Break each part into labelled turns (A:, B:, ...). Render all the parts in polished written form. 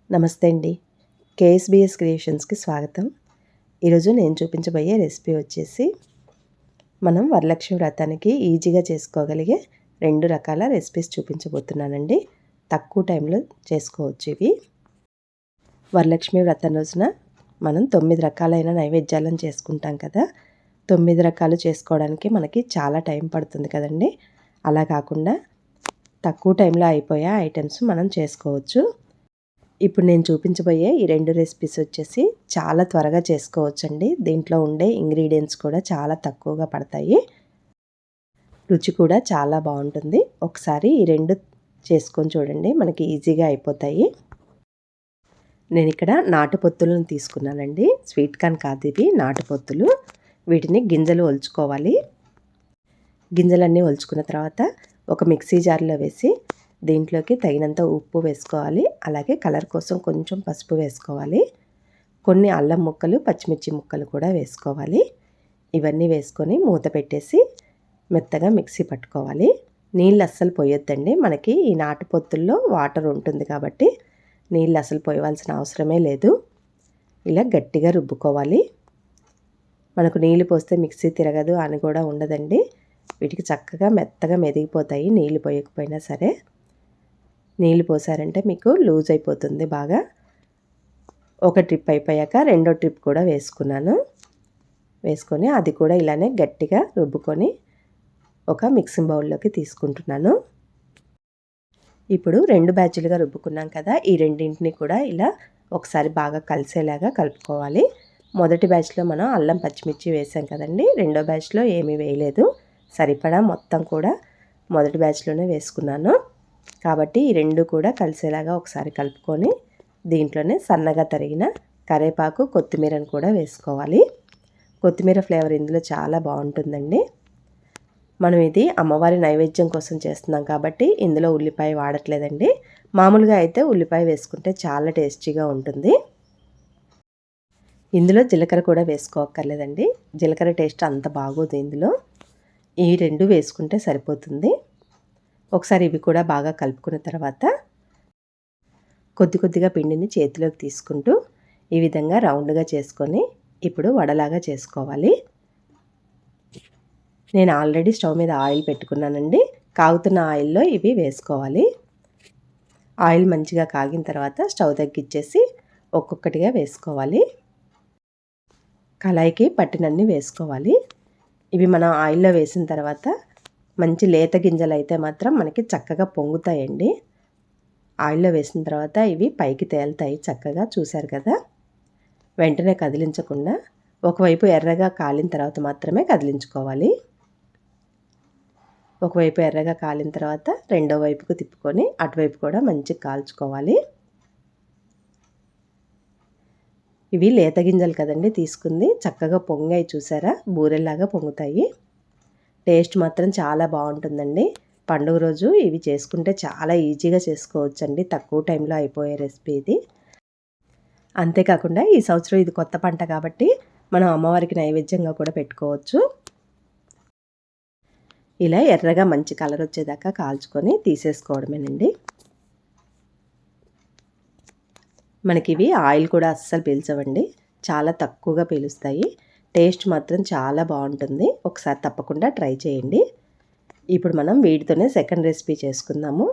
A: నమస్తే అండి. కేఎస్బిఎస్ క్రియేషన్స్‌కి స్వాగతం. ఈరోజు నేను చూపించబోయే రెసిపీ వచ్చేసి మనం వరలక్ష్మి వ్రతానికి ఈజీగా చేసుకోగలిగే 2 రకాల రెసిపీస్ చూపించబోతున్నానండి. తక్కువ టైంలో చేసుకోవచ్చు ఇవి. వరలక్ష్మి వ్రతం రోజున మనం 9 రకాలైన నైవేద్యాలను చేసుకుంటాం కదా! 9 రకాలు చేసుకోవడానికి మనకి చాలా టైం పడుతుంది కదండీ! అలా కాకుండా తక్కువ టైంలో అయిపోయే ఐటెమ్స్ మనం చేసుకోవచ్చు. ఇప్పుడు నేను చూపించబోయే ఈ 2 రెసిపీస్ వచ్చేసి చాలా త్వరగా చేసుకోవచ్చండి. దీంట్లో ఉండే ఇంగ్రీడియెంట్స్ కూడా చాలా తక్కువగా పడతాయి. రుచి కూడా చాలా బాగుంటుంది. ఒకసారి ఈ 2 చేసుకొని చూడండి, మనకి ఈజీగా అయిపోతాయి. నేను ఇక్కడ నాటు పొత్తులను తీసుకున్నానండి. స్వీట్ కార్న్ కాదు ఇవి, నాటు పొత్తులు. వీటిని గింజలు ఒలుచుకోవాలి. గింజలన్నీ ఒలుచుకున్న తర్వాత ఒక మిక్సీ జార్లో వేసి దీంట్లోకి తగినంత ఉప్పు వేసుకోవాలి. అలాగే కలర్ కోసం కొంచెం పసుపు వేసుకోవాలి. కొన్ని అల్లం ముక్కలు, పచ్చిమిర్చి ముక్కలు కూడా వేసుకోవాలి. ఇవన్నీ వేసుకొని మూత పెట్టేసి మెత్తగా మిక్సీ పట్టుకోవాలి. నీళ్ళు అస్సలు పోయొద్దండి. మనకి ఈ నాటు పొత్తుల్లో వాటర్ ఉంటుంది కాబట్టి నీళ్ళు అసలు పోయవలసిన అవసరమే లేదు. ఇలా గట్టిగా రుబ్బుకోవాలి. మనకు నీళ్ళు పోస్తే మిక్సీ తిరగదు అని కూడా ఉండదండి. వీటికి చక్కగా మెత్తగా మెదిగిపోతాయి నీళ్ళు పోయకపోయినా సరే. నీళ్ళు పోసారంటే మీకు లూజ్ అయిపోతుంది బాగా. ఒక ట్రిప్ అయిపోయాక రెండో ట్రిప్ కూడా వేసుకున్నాను. వేసుకొని అది కూడా ఇలానే గట్టిగా రుబ్బుకొని ఒక మిక్సింగ్ బౌల్లోకి తీసుకుంటున్నాను. ఇప్పుడు 2 బ్యాచ్లుగా రుబ్బుకున్నాం కదా, ఈ రెండింటిని కూడా ఇలా ఒకసారి బాగా కలిసేలాగా కలుపుకోవాలి. మొదటి బ్యాచ్లో మనం అల్లం పచ్చిమిర్చి వేసాం కదండి. రెండో బ్యాచ్లో ఏమీ వేయలేదు. సరిపడా మొత్తం కూడా మొదటి బ్యాచ్లోనే వేసుకున్నాను. కాబట్టి ఈ 2 కూడా కలిసేలాగా ఒకసారి కలుపుకొని దీంట్లోనే సన్నగా తరిగిన కరివేపాకు, కొత్తిమీరను కూడా వేసుకోవాలి. కొత్తిమీర ఫ్లేవర్ ఇందులో చాలా బాగుంటుందండి. మనం ఇది అమ్మవారి నైవేద్యం కోసం చేస్తున్నాం కాబట్టి ఇందులో ఉల్లిపాయ వాడట్లేదండి. మామూలుగా అయితే ఉల్లిపాయ వేసుకుంటే చాలా టేస్టీగా ఉంటుంది. ఇందులో జీలకర్ర కూడా వేసుకోక్కర్లేదండి. జీలకర్ర టేస్ట్ అంత బాగోదు ఇందులో. ఈ 2 వేసుకుంటే సరిపోతుంది. ఒకసారి ఇవి కూడా బాగా కలుపుకున్న తర్వాత కొద్ది కొద్దిగా పిండిని చేతిలోకి తీసుకుంటూ ఈ విధంగా రౌండ్గా చేసుకొని ఇప్పుడు వడలాగా చేసుకోవాలి. నేను ఆల్రెడీ స్టవ్ మీద ఆయిల్ పెట్టుకున్నానండి. కాగుతున్న ఆయిల్లో ఇవి వేసుకోవాలి. ఆయిల్ మంచిగా కాగిన తర్వాత స్టవ్ తగ్గించేసి ఒక్కొక్కటిగా వేసుకోవాలి. కళాయికి పట్టినన్ని వేసుకోవాలి. ఇవి మనం ఆయిల్లో వేసిన తర్వాత మంచి లేత గింజలు అయితే మాత్రం మనకి చక్కగా పొంగుతాయండి. ఆయిల్లో వేసిన తర్వాత ఇవి పైకి తేలుతాయి చక్కగా, చూశారు కదా. వెంటనే కదిలించకుండా ఒకవైపు ఎర్రగా కాలిన తర్వాత మాత్రమే కదిలించుకోవాలి. ఒకవైపు ఎర్రగా కాలిన తర్వాత రెండో వైపుకు తిప్పుకొని అటువైపు కూడా మంచిగా కాల్చుకోవాలి. ఇవి లేత గింజలు కదండి తీసుకుంది, చక్కగా పొంగాయి చూసారా, బూరెల్లాగా పొంగుతాయి. టేస్ట్ మాత్రం చాలా బాగుంటుందండి. పండుగ రోజు ఇవి చేసుకుంటే చాలా ఈజీగా చేసుకోవచ్చండి. తక్కువ టైంలో అయిపోయే రెసిపీ ఇది. అంతేకాకుండా ఈ సంవత్సరం ఇది కొత్త పంట కాబట్టి మనం అమ్మవారికి నైవేద్యంగా కూడా పెట్టుకోవచ్చు. ఇలా ఎర్రగా మంచి కలర్ వచ్చేదాకా కాల్చుకొని తీసేసుకోవడమేనండి. మనకి ఇవి ఆయిల్ కూడా అస్సలు పీల్చవండి, చాలా తక్కువగా పీలుస్తాయి. టేస్ట్ మాత్రం చాలా బాగుంటుంది. ఒకసారి తప్పకుండా ట్రై చేయండి. ఇప్పుడు మనం వీటితోనే సెకండ్ రెసిపీ చేసుకుందాము.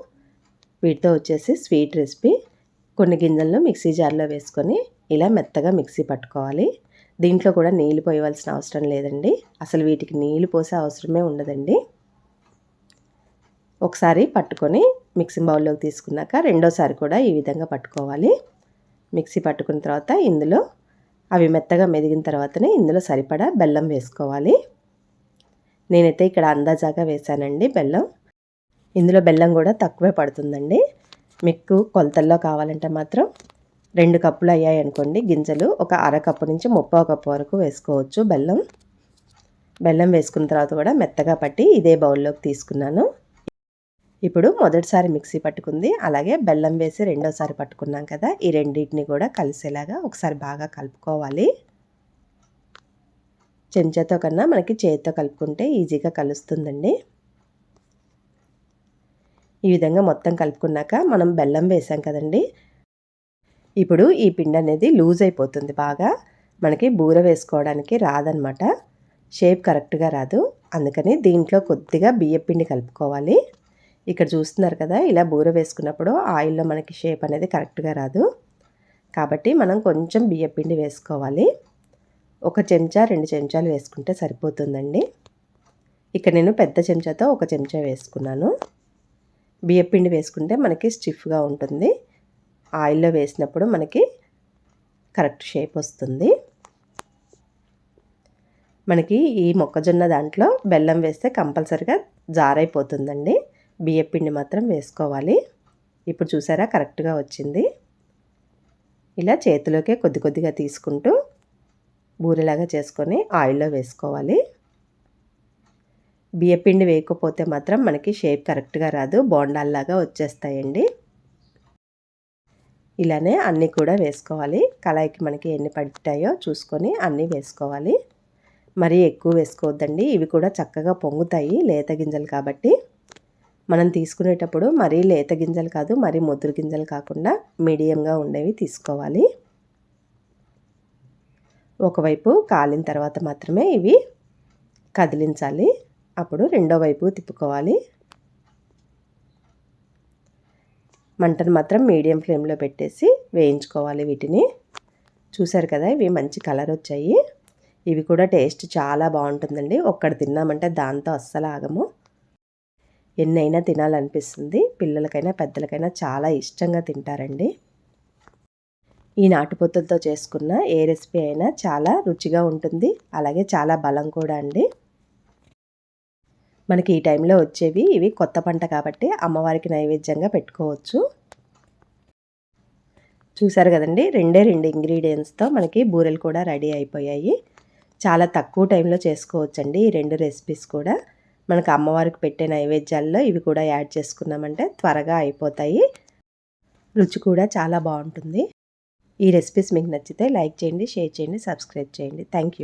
A: వీటితో వచ్చేసి స్వీట్ రెసిపీ. కొన్ని గింజలను మిక్సీ జార్లో వేసుకొని ఇలా మెత్తగా మిక్సీ పట్టుకోవాలి. దీంట్లో కూడా నీళ్ళు పోయవలసిన అవసరం లేదండి. అసలు వీటికి నీళ్ళు పోసే అవసరమే ఉండదండి. ఒకసారి పట్టుకొని మిక్సింగ్ బౌల్లోకి తీసుకున్నాక రెండోసారి కూడా ఈ విధంగా పట్టుకోవాలి. మిక్సీ పట్టుకున్న తర్వాత ఇందులో అవి మెత్తగా మెదిగిన తర్వాతనే ఇందులో సరిపడా బెల్లం వేసుకోవాలి. నేనైతే ఇక్కడ అందాజాగా వేసానండి బెల్లం. ఇందులో బెల్లం కూడా తక్కువే పడుతుందండి. మీకు కొలతల్లో కావాలంటే మాత్రం 2 కప్పులు అయ్యాయి అనుకోండి గింజలు, ఒక అరకప్పు నుంచి 3/4 కప్పు వరకు వేసుకోవచ్చు బెల్లం. బెల్లం వేసుకున్న తర్వాత కూడా మెత్తగా పట్టి ఇదే బౌల్లోకి తీసుకున్నాను. ఇప్పుడు మొదటిసారి మిక్సీ పట్టుకుంది, అలాగే బెల్లం వేసి రెండోసారి పట్టుకున్నాం కదా, ఈ రెండింటిని కూడా కలిసేలాగా ఒకసారి బాగా కలుపుకోవాలి. చెంచాతో కన్నా మనకి చేతితో కలుపుకుంటే ఈజీగా కలుస్తుందండి. ఈ విధంగా మొత్తం కలుపుకున్నాక మనం బెల్లం వేసాం కదండి, ఇప్పుడు ఈ పిండి అనేది లూజ్ అయిపోతుంది బాగా, మనకి బూర వేసుకోవడానికి రాదనమాట, షేప్ కరెక్ట్గా రాదు. అందుకని దీంట్లో కొద్దిగా బియ్యపిండి కలుపుకోవాలి. ఇక్కడ చూస్తున్నారు కదా, ఇలా బూర వేసుకున్నప్పుడు ఆయిల్లో మనకి షేప్ అనేది కరెక్ట్గా రాదు, కాబట్టి మనం కొంచెం బియ్యపిండి వేసుకోవాలి. 1 చెంచా 2 చెంచాలు వేసుకుంటే సరిపోతుందండి. ఇక్కడ నేను పెద్ద చెంచాతో 1 చెంచా వేసుకున్నాను. బియ్యపిండి వేసుకుంటే మనకి స్టిఫ్గా ఉంటుంది, ఆయిల్లో వేసినప్పుడు మనకి కరెక్ట్ షేప్ వస్తుంది. మనకి ఈ మొక్కజొన్న దాంట్లో బెల్లం వేస్తే కంపల్సరిగా జారైపోతుందండి, బియ్యపిండి మాత్రం వేసుకోవాలి. ఇప్పుడు చూసారా కరెక్ట్గా వచ్చింది. ఇలా చేతిలోకే కొద్ది కొద్దిగా తీసుకుంటూ బూరెలాగా చేసుకొని ఆయిల్లో వేసుకోవాలి. బియ్యపిండి వేయకపోతే మాత్రం మనకి షేప్ కరెక్ట్గా రాదు, బోండాల్లాగా వచ్చేస్తాయండి. ఇలానే అన్నీ కూడా వేసుకోవాలి. కళాయికి మనకి ఎన్ని పడతాయో చూసుకొని అన్నీ వేసుకోవాలి. మరీ ఎక్కువ వేసుకోవద్దండి, ఇవి కూడా చక్కగా పొంగుతాయి లేత గింజలు కాబట్టి. మనం తీసుకునేటప్పుడు మరీ లేత గింజలు కాదు, మరీ ముదురు గింజలు కాకుండా మీడియంగా ఉండేవి తీసుకోవాలి. ఒకవైపు కాలిన తర్వాత మాత్రమే ఇవి కదిలించాలి, అప్పుడు రెండో వైపు తిప్పుకోవాలి. మంటను మాత్రం మీడియం ఫ్లేమ్లో పెట్టేసి వేయించుకోవాలి వీటిని. చూసారు కదా, ఇవి మంచి కలర్ వచ్చాయి. ఇవి కూడా టేస్ట్ చాలా బాగుంటుందండి, ఒక్కటి తిన్నామంటే దాంతో అస్సలు ఆగము. ఎన్నైనా తినాలనిపిస్తుంది, పిల్లలకైనా పెద్దలకైనా చాలా ఇష్టంగా తింటారండి. ఈ నాటుపోతులతో చేసుకున్న ఏ రెసిపీ అయినా చాలా రుచిగా ఉంటుంది, అలాగే చాలా బలం కూడా అండి. మనకి ఈ టైంలో వచ్చేవి ఇవి కొత్త పంట కాబట్టి అమ్మవారికి నైవేద్యంగా పెట్టుకోవచ్చు. చూసారు కదండి, 2 ఇంగ్రీడియంట్స్తో మనకి బూరెలు కూడా రెడీ అయిపోయాయి. చాలా తక్కువ టైంలో చేసుకోవచ్చండి ఈ 2 రెసిపీస్ కూడా. మనకు అమ్మవారికి పెట్టే నైవేద్యాల్లో ఇవి కూడా యాడ్ చేసుకున్నామంటే త్వరగా అయిపోతాయి, రుచి కూడా చాలా బాగుంటుంది. ఈ రెసిపీస్ మీకు నచ్చితే లైక్ చేయండి, షేర్ చేయండి, సబ్స్క్రైబ్ చేయండి. Thank you.